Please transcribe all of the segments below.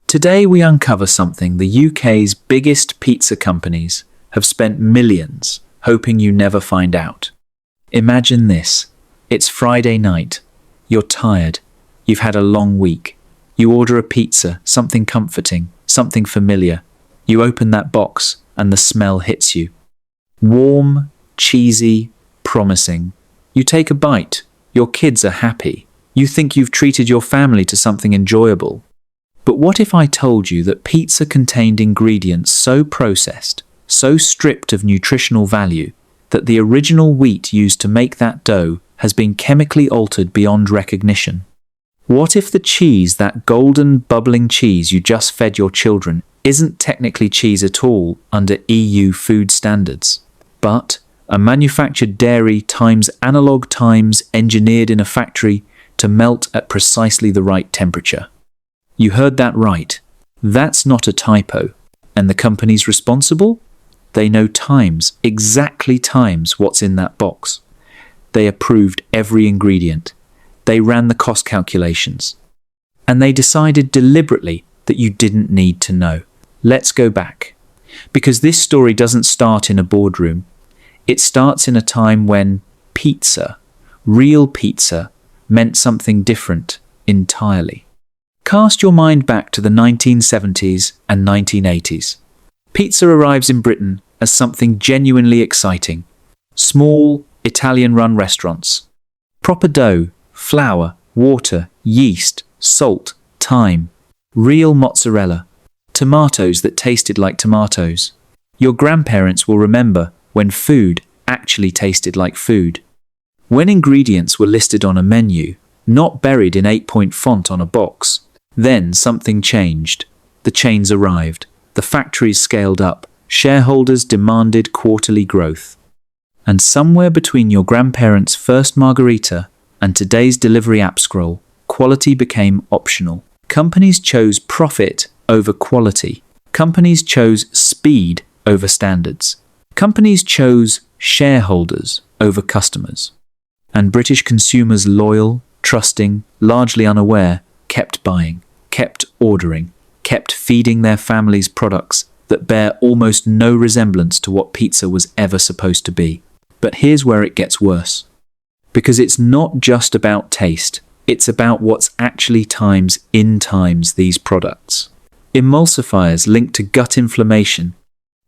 Today we uncover something the UK's biggest pizza companies have spent millions hoping you never find out. Imagine this. It's Friday night. You're tired. You've had a long week. You order a pizza, something comforting, something familiar. You open that box and the smell hits you. Warm, cheesy, promising. You take a bite. Your kids are happy. You think you've treated your family to something enjoyable. But what if I told you that pizza contained ingredients so processed, so stripped of nutritional value, that the original wheat used to make that dough has been chemically altered beyond recognition? What if the cheese, that golden, bubbling cheese you just fed your children, isn't technically cheese at all under EU food standards, but a manufactured dairy times analog times engineered in a factory to melt at precisely the right temperature? You heard that right. That's not a typo. And the companies responsible? They know times, exactly times, what's in that box. They approved every ingredient. They ran the cost calculations. And they decided deliberately that you didn't need to know. Let's go back. Because this story doesn't start in a boardroom. It starts in a time when pizza, real pizza, meant something different entirely. Cast your mind back to the 1970s and 1980s. Pizza arrives in Britain as something genuinely exciting. Small, Italian-run restaurants. Proper dough, flour, water, yeast, salt, thyme. Real mozzarella. Tomatoes that tasted like tomatoes. Your grandparents will remember when food actually tasted like food. When ingredients were listed on a menu, not buried in 8-point font on a box. Then something changed. The chains arrived. The factories scaled up. Shareholders demanded quarterly growth. And somewhere between your grandparents' first margarita and today's delivery app scroll, quality became optional. Companies chose profit over quality. Companies chose speed over standards. Companies chose shareholders over customers. And British consumers, loyal, trusting, largely unaware, kept buying, kept ordering, kept feeding their families products that bear almost no resemblance to what pizza was ever supposed to be. But here's where it gets worse. Because it's not just about taste, it's about what's actually times these products. Emulsifiers linked to gut inflammation.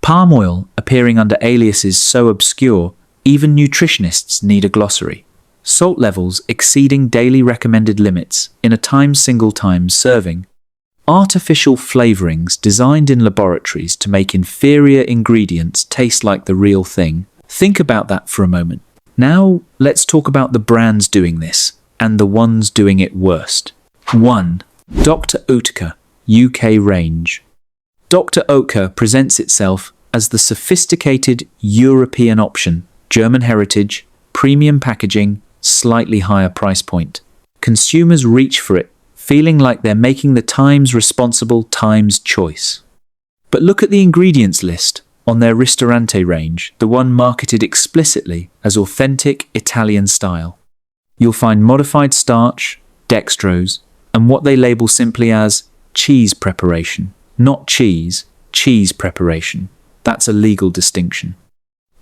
Palm oil appearing under aliases so obscure, even nutritionists need a glossary. Salt levels exceeding daily recommended limits in a single time serving. Artificial flavorings designed in laboratories to make inferior ingredients taste like the real thing. Think about that for a moment. Now let's talk about the brands doing this and the ones doing it worst. 1. Dr. Oetker, UK range. Dr. Oetker presents itself as the sophisticated European option, German heritage, premium packaging, slightly higher price point. Consumers reach for it, feeling like they're making the Times responsible Times choice. But look at the ingredients list on their Ristorante range, the one marketed explicitly as authentic Italian style. You'll find modified starch, dextrose, and what they label simply as cheese preparation. Not cheese, cheese preparation. That's a legal distinction.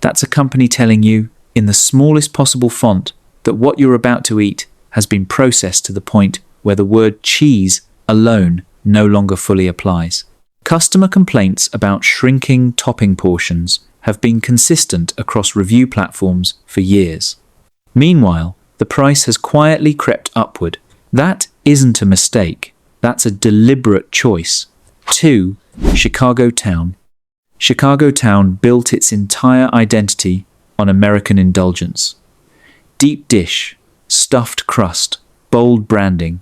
That's a company telling you, in the smallest possible font, that what you're about to eat has been processed to the point where the word cheese alone no longer fully applies. Customer complaints about shrinking topping portions have been consistent across review platforms for years. Meanwhile, the price has quietly crept upward. That isn't a mistake. That's a deliberate choice. 2. Chicago Town. Chicago Town built its entire identity on American indulgence. Deep dish, stuffed crust, bold branding.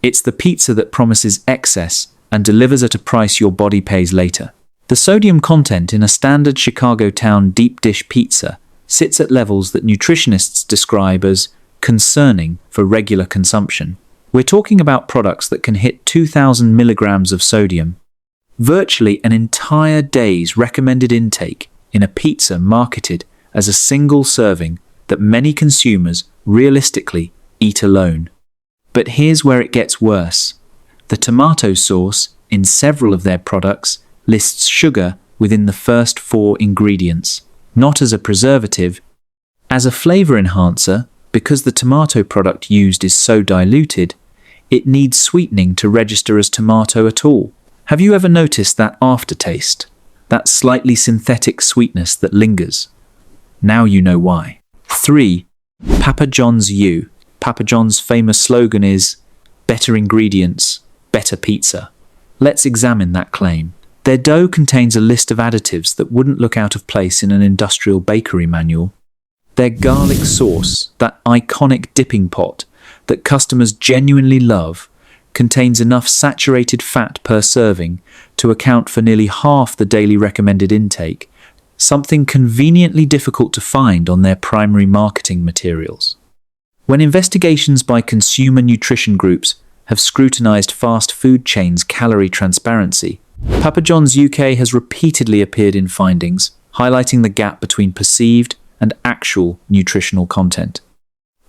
It's the pizza that promises excess and delivers at a price your body pays later. The sodium content in a standard Chicago Town deep dish pizza sits at levels that nutritionists describe as concerning for regular consumption. We're talking about products that can hit 2,000 milligrams of sodium. Virtually an entire day's recommended intake in a pizza marketed as a single serving that many consumers realistically eat alone. But here's where it gets worse. The tomato sauce in several of their products, lists sugar within the first 4 ingredients, not as a preservative, as a flavor enhancer. Because the tomato product used is so diluted, it needs sweetening to register as tomato at all. Have you ever noticed that aftertaste? That slightly synthetic sweetness that lingers? Now you know why. 3. Papa John's U. Papa John's famous slogan is, "Better ingredients, better pizza." Let's examine that claim. Their dough contains a list of additives that wouldn't look out of place in an industrial bakery manual. Their garlic sauce, that iconic dipping pot that customers genuinely love, contains enough saturated fat per serving to account for nearly half the daily recommended intake, something conveniently difficult to find on their primary marketing materials. When investigations by consumer nutrition groups have scrutinized fast food chains' calorie transparency, Papa John's UK has repeatedly appeared in findings, highlighting the gap between perceived and actual nutritional content.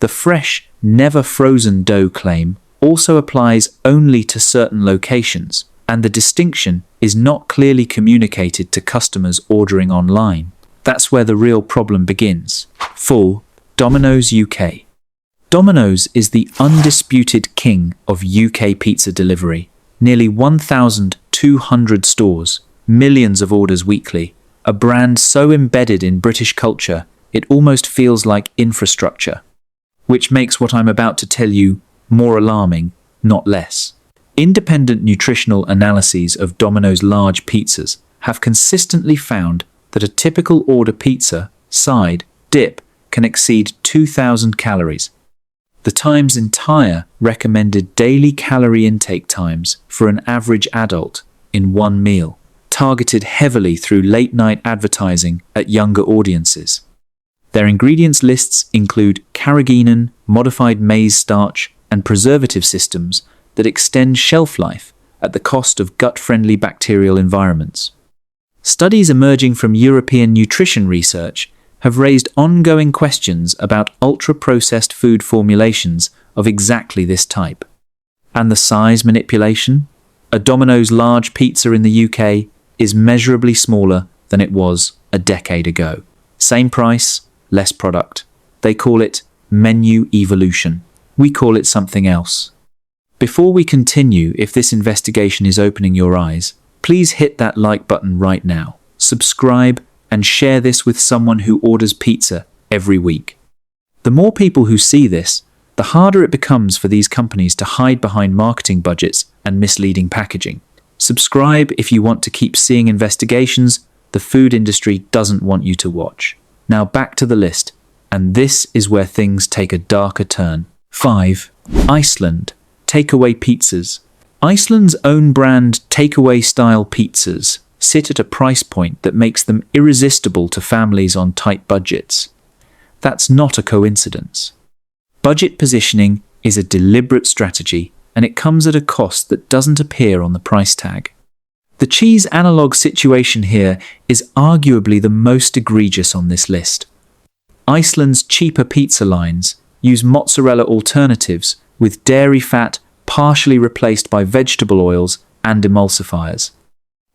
The fresh, never frozen dough claim also applies only to certain locations, and the distinction is not clearly communicated to customers ordering online. That's where the real problem begins. 4. Domino's UK. Domino's is the undisputed king of UK pizza delivery. Nearly 1,200 stores, millions of orders weekly, a brand so embedded in British culture it almost feels like infrastructure, which makes what I'm about to tell you more alarming, not less. Independent nutritional analyses of Domino's large pizzas have consistently found that a typical order pizza, side, dip can exceed 2,000 calories. The Times' entire recommended daily calorie intake times for an average adult in one meal, targeted heavily through late-night advertising at younger audiences. Their ingredients lists include carrageenan, modified maize starch, and preservative systems that extend shelf life at the cost of gut-friendly bacterial environments. Studies emerging from European nutrition research have raised ongoing questions about ultra-processed food formulations of exactly this type. And the size manipulation? A Domino's large pizza in the UK is measurably smaller than it was a decade ago. Same price, less product. They call it menu evolution. We call it something else. Before we continue, if this investigation is opening your eyes, please hit that like button right now. Subscribe and share this with someone who orders pizza every week. The more people who see this, the harder it becomes for these companies to hide behind marketing budgets and misleading packaging. Subscribe if you want to keep seeing investigations the food industry doesn't want you to watch. Now back to the list, and this is where things take a darker turn. 5. Iceland. Takeaway pizzas. Iceland's own brand takeaway-style pizzas sit at a price point that makes them irresistible to families on tight budgets. That's not a coincidence. Budget positioning is a deliberate strategy, and it comes at a cost that doesn't appear on the price tag. The cheese analog situation here is arguably the most egregious on this list. Iceland's cheaper pizza lines use mozzarella alternatives with dairy fat partially replaced by vegetable oils and emulsifiers.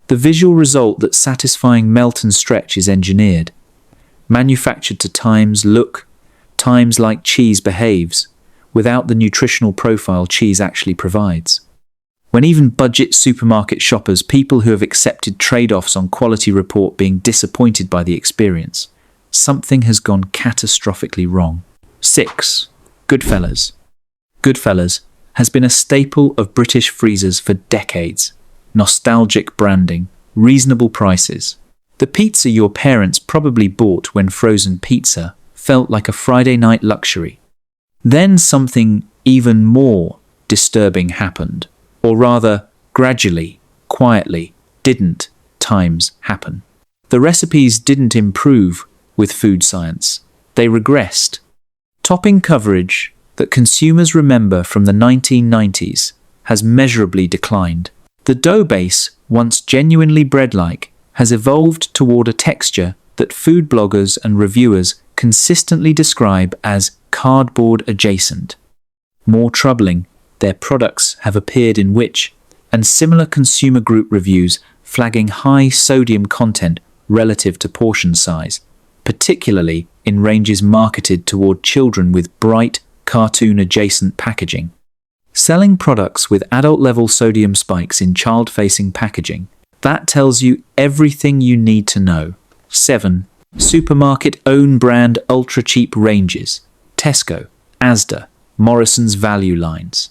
The visual result that satisfying melt and stretch is engineered, manufactured to times like cheese behaves, without the nutritional profile cheese actually provides. When even budget supermarket shoppers, people who have accepted trade-offs on quality, report being disappointed by the experience, something has gone catastrophically wrong. 6. Goodfellas. Goodfellas has been a staple of British freezers for decades. Nostalgic branding, reasonable prices. The pizza your parents probably bought when frozen pizza felt like a Friday night luxury. Then something even more disturbing happened. Or rather, gradually, quietly, didn't times happen. The recipes didn't improve with food science. They regressed. Topping coverage that consumers remember from the 1990s has measurably declined. The dough base, once genuinely bread-like, has evolved toward a texture that food bloggers and reviewers consistently describe as cardboard adjacent. More troubling, their products have appeared in which, and similar consumer group reviews flagging high sodium content relative to portion size, particularly in ranges marketed toward children with bright, cartoon-adjacent packaging. Selling products with adult-level sodium spikes in child-facing packaging, that tells you everything you need to know. 7. Supermarket own brand ultra-cheap ranges. Tesco, Asda, Morrison's value lines.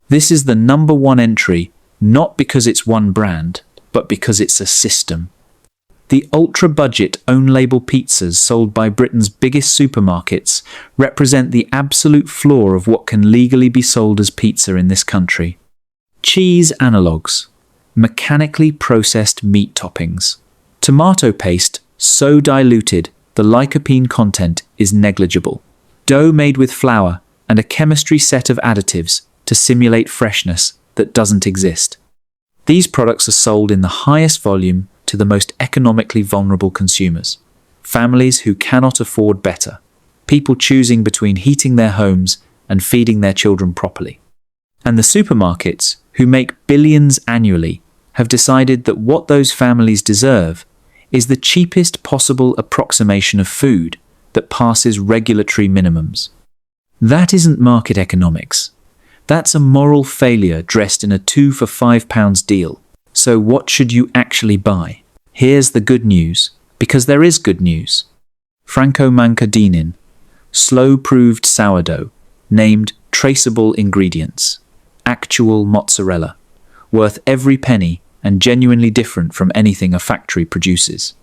This is the number one entry, not because it's one brand, but because it's a system. The ultra-budget own-label pizzas sold by Britain's biggest supermarkets represent the absolute floor of what can legally be sold as pizza in this country. Cheese analogues. Mechanically processed meat toppings. Tomato paste so diluted the lycopene content is negligible. Dough made with flour and a chemistry set of additives to simulate freshness that doesn't exist. These products are sold in the highest volume to the most economically vulnerable consumers. Families who cannot afford better. People choosing between heating their homes and feeding their children properly. And the supermarkets, who make billions annually, have decided that what those families deserve is the cheapest possible approximation of food that passes regulatory minimums. That isn't market economics. That's a moral failure dressed in a 2 for £5 deal. So what should you actually buy? Here's the good news, because there is good news. Franco Mancardinin, slow-proved sourdough, named traceable ingredients, actual mozzarella, worth every penny and genuinely different from anything a factory produces.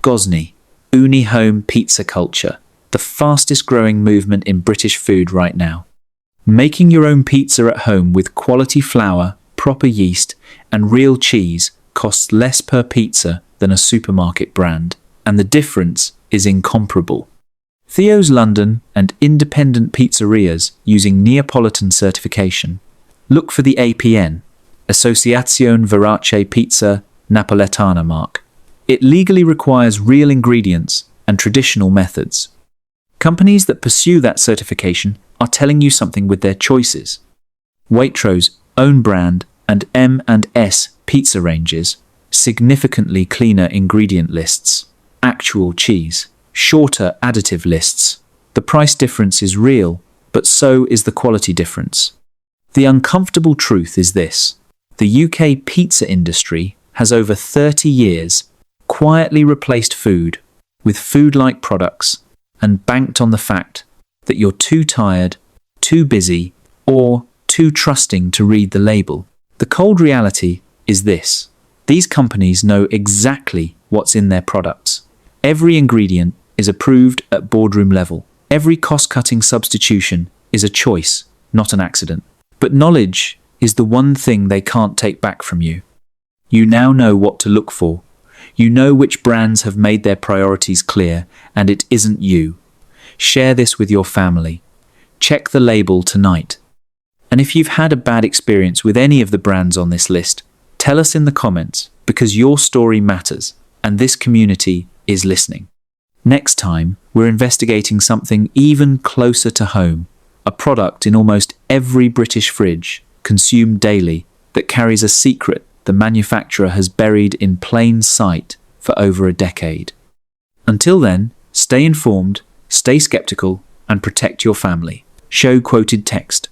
Gosney, uni home pizza culture, the fastest growing movement in British food right now. Making your own pizza at home with quality flour, proper yeast, and real cheese costs less per pizza than a supermarket brand, and the difference is incomparable. Theo's London and independent pizzerias using Neapolitan certification. Look for the APN, Associazione Verace Pizza Napoletana mark. It legally requires real ingredients and traditional methods. Companies that pursue that certification are telling you something with their choices. Waitrose own brand and M&S pizza ranges, significantly cleaner ingredient lists, actual cheese, shorter additive lists. The price difference is real, but so is the quality difference. The uncomfortable truth is this: the UK pizza industry has over 30 years quietly replaced food with food-like products and banked on the fact that you're too tired, too busy, or too trusting to read the label. The cold reality is this: these companies know exactly what's in their products. Every ingredient is approved at boardroom level. Every cost-cutting substitution is a choice, not an accident. But knowledge is the one thing they can't take back from you. You now know what to look for. You know which brands have made their priorities clear, and it isn't you. Share this with your family. Check the label tonight. And if you've had a bad experience with any of the brands on this list, tell us in the comments, because your story matters, and this community is listening. Next time, we're investigating something even closer to home, a product in almost every British fridge, consumed daily, that carries a secret the manufacturer has buried in plain sight for over a decade. Until then, stay informed, stay skeptical, and protect your family. Show quoted text.